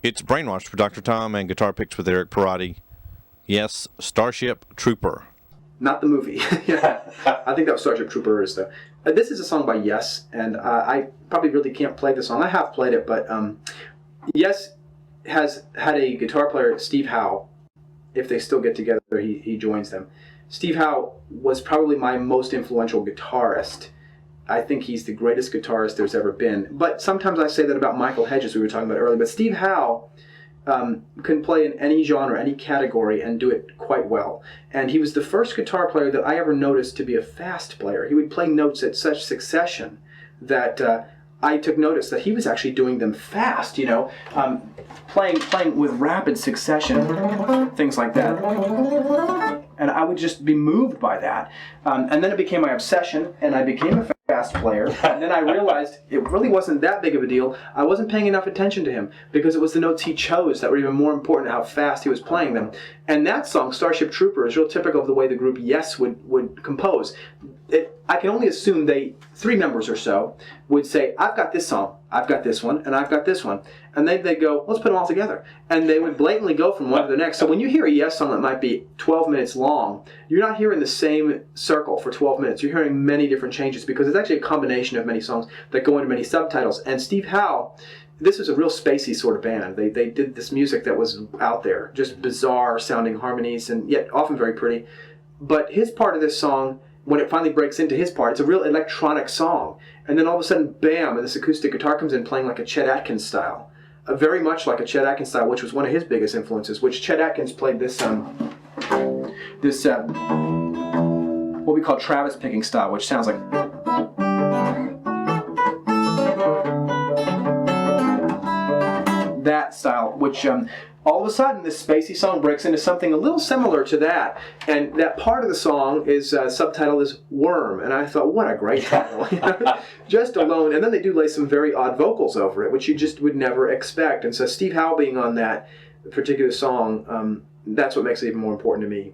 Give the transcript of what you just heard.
It's BrainWash for Dr. Tom and Guitar Picks with Eric Perrotti. Yes, Starship Trooper. Not the movie. Yeah, I think that was Starship Troopers, though. This is a song by Yes, and I probably really can't play the song. I have played it, but Yes has had a guitar player, Steve Howe. If they still get together, he joins them. Steve Howe was probably my most influential guitarist. I think he's the greatest guitarist there's ever been. But sometimes I say that about Michael Hedges, we were talking about earlier. But Steve Howe can play in any genre, any category, and do it quite well. And he was the first guitar player that I ever noticed to be a fast player. He would play notes at such succession that I took notice that he was actually doing them fast, you know, playing with rapid succession, things like that. And I would just be moved by that. And then it became my obsession, and I became a fast player. And then I realized it really wasn't that big of a deal. I wasn't paying enough attention to him because it was the notes he chose that were even more important, how fast he was playing them. And that song, Starship Trooper, is real typical of the way the group Yes would compose. I can only assume three members or so, would say, I've got this song, I've got this one, and I've got this one. And they'd go, let's put them all together. And they would blatantly go from one to the next. So when you hear a Yes song that might be 12 minutes long, you're not hearing the same circle for 12 minutes. You're hearing many different changes because it's actually a combination of many songs that go into many subtitles. And Steve Howe, this was a real spacey sort of band. They did this music that was out there, just bizarre sounding harmonies and yet often very pretty. But his part of this song, when it finally breaks into his part, it's a real electronic song. And then all of a sudden, bam, and this acoustic guitar comes in playing like a Chet Atkins style. Very much like a Chet Atkins style, which was one of his biggest influences, which Chet Atkins played this what we call Travis picking style, which sounds like that style, which all of a sudden this spacey song breaks into something a little similar to that, and that part of the song is subtitled as Worm, and I thought, what a great title. Just alone, and then they do lay some very odd vocals over it, which you just would never expect. And so Steve Howe being on that particular song, that's what makes it even more important to me.